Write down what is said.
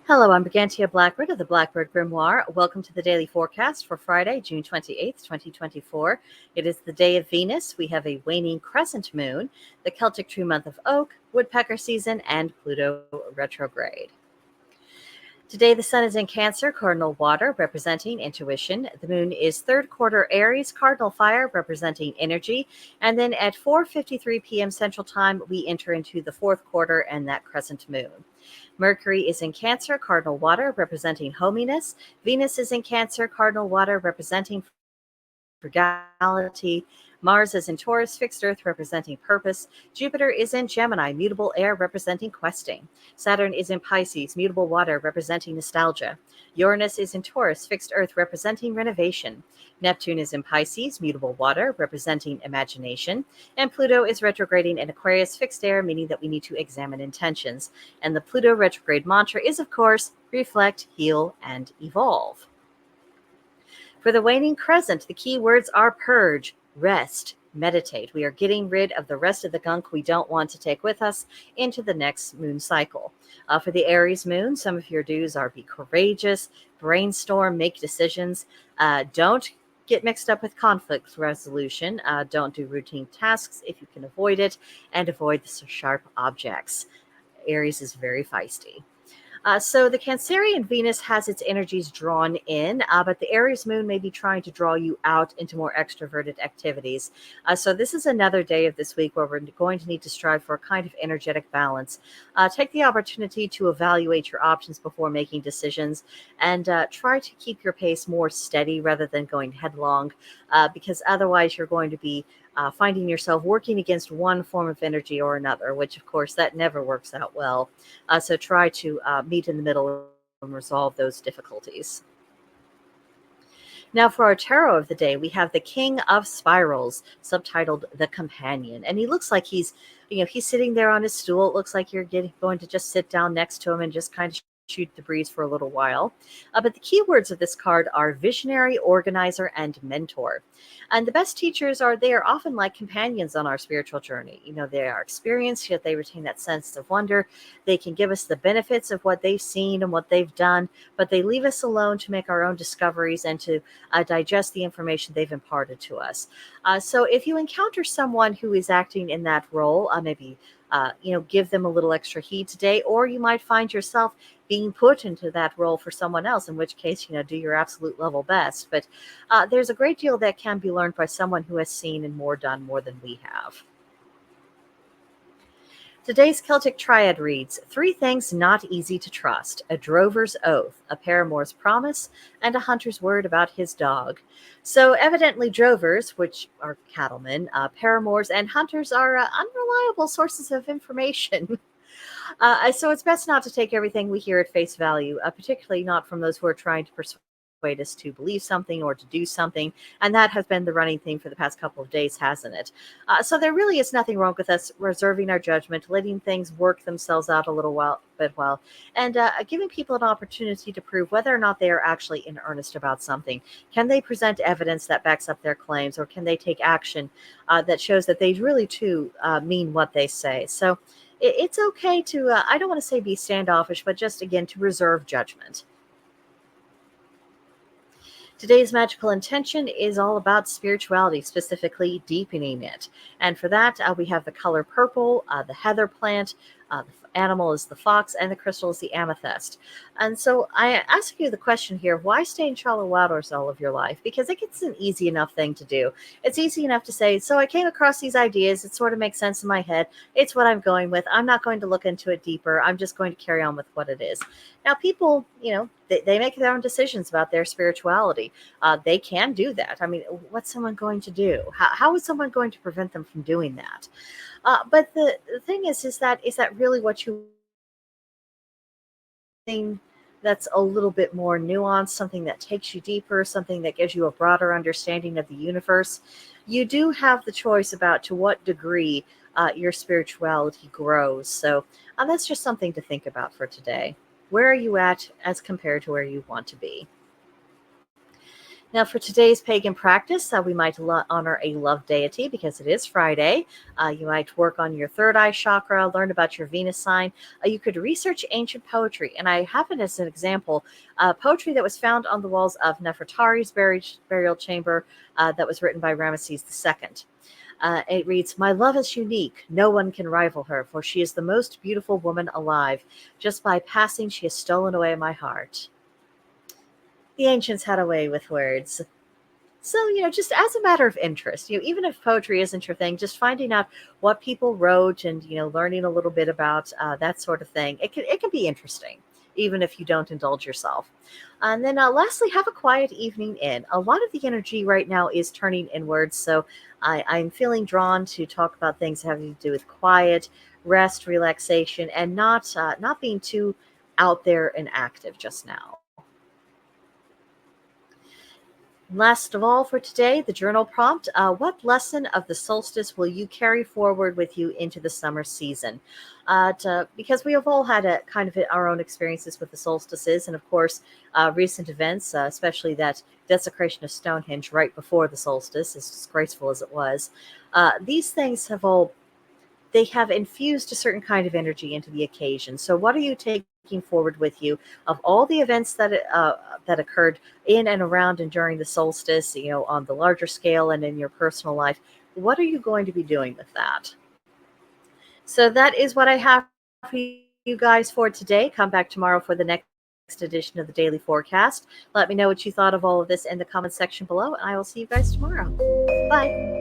Hello, I'm Brigantia Blackbird of the Blackbird Grimoire. Welcome to the daily forecast for Friday, June 28th, 2024. It is the day of Venus. We have a waning crescent moon, the Celtic true month of Oak, woodpecker season, and Pluto retrograde. Today, the sun is in Cancer, cardinal water, representing intuition. The moon is third quarter Aries, cardinal fire, representing energy. And then at 4:53 p.m. Central Time, we enter into the fourth quarter and that crescent moon. Mercury is in Cancer, cardinal water, representing hominess. Venus is in Cancer, cardinal water, representing frugality. Mars is in Taurus, fixed earth, representing purpose. Jupiter is in Gemini, mutable air, representing questing. Saturn is in Pisces, mutable water, representing nostalgia. Uranus is in Taurus, fixed earth, representing renovation. Neptune is in Pisces, mutable water, representing imagination. And Pluto is retrograding in Aquarius, fixed air, meaning that we need to examine intentions. And the Pluto retrograde mantra is, of course, reflect, heal, and evolve. For the waning crescent, the key words are purge, rest, meditate. We are getting rid of the rest of the gunk we don't want to take with us into the next moon cycle. For the Aries moon, some of your do's are be courageous, brainstorm, make decisions. Don't get mixed up with conflict resolution. Don't do routine tasks if you can avoid it, and avoid the sharp objects. Aries is very feisty. So the Cancerian Venus has its energies drawn in, but the Aries moon may be trying to draw you out into more extroverted activities. So this is another day of this week where we're going to need to strive for a kind of energetic balance. Take the opportunity to evaluate your options before making decisions, and try to keep your pace more steady rather than going headlong, because otherwise you're going to be finding yourself working against one form of energy or another, which of course that never works out well. So try to meet in the middle and resolve those difficulties. Now, for our tarot of the day, we have the King of Spirals, subtitled The Companion. And he looks like he's sitting there on his stool. It looks like you're going to just sit down next to him and just kind of shoot the breeze for a little while. But the key words of this card are visionary, organizer, and mentor. And the best teachers they are often like companions on our spiritual journey. They are experienced, yet they retain that sense of wonder. They can give us the benefits of what they've seen and what they've done, but they leave us alone to make our own discoveries and to digest the information they've imparted to us. So if you encounter someone who is acting in that role, maybe give them a little extra heed today, or you might find yourself being put into that role for someone else, in which case, do your absolute level best. But there's a great deal that can be learned by someone who has seen and done more than we have. Today's Celtic Triad reads, 3 things not easy to trust: a drover's oath, a paramour's promise, and a hunter's word about his dog. So evidently drovers, which are cattlemen, paramours, and hunters are unreliable sources of information. So it's best not to take everything we hear at face value, particularly not from those who are trying to persuade us to believe something or to do something. And that has been the running theme for the past couple of days, hasn't it? So there really is nothing wrong with us reserving our judgment, letting things work themselves out a little while, and giving people an opportunity to prove whether or not they are actually in earnest about something. Can they present evidence that backs up their claims, or can they take action that shows that they really too mean what they say? So it's okay to, I don't want to say be standoffish, but just again to reserve judgment. Today's magical intention is all about spirituality, specifically deepening it. And for that, we have the color purple, the heather plant, the animal is the fox, and the crystal is the amethyst. And so I ask you the question here, why stay in shallow waters all of your life? Because it's an easy enough thing to do. It's easy enough to say, so I came across these ideas. It sort of makes sense in my head. It's what I'm going with. I'm not going to look into it deeper. I'm just going to carry on with what it is. Now, people, they make their own decisions about their spirituality. They can do that. I mean, what's someone going to do? How is someone going to prevent them from doing that? But the thing is that really what you think that's a little bit more nuanced, something that takes you deeper, something that gives you a broader understanding of the universe? You do have the choice about to what degree your spirituality grows. So that's just something to think about for today. Where are you at as compared to where you want to be? Now, for today's pagan practice, we might honor a love deity because it is Friday. You might work on your third eye chakra, learn about your Venus sign. You could research ancient poetry. And I have it as an example poetry that was found on the walls of Nefertari's burial chamber that was written by Ramesses II. It reads, "My love is unique. No one can rival her, for she is the most beautiful woman alive. Just by passing, she has stolen away my heart." The ancients had a way with words. So, just as a matter of interest, even if poetry isn't your thing, just finding out what people wrote and, learning a little bit about that sort of thing, it can be interesting, even if you don't indulge yourself. And then lastly, have a quiet evening in. A lot of the energy right now is turning inwards. So I'm feeling drawn to talk about things having to do with quiet, rest, relaxation, and not being too out there and active just now. Last of all for today, the journal prompt. What lesson of the solstice will you carry forward with you into the summer season? Because we have all had a kind of our own experiences with the solstices, and of course, recent events, especially that desecration of Stonehenge right before the solstice, as disgraceful as it was. These things they have infused a certain kind of energy into the occasion. So, what are you taking forward with you of all the events that occurred in and around and during the solstice? On the larger scale and in your personal life, what are you going to be doing with that? So, that is what I have for you guys for today. Come back tomorrow for the next edition of the Daily Forecast. Let me know what you thought of all of this in the comments section below, and I will see you guys tomorrow. Bye.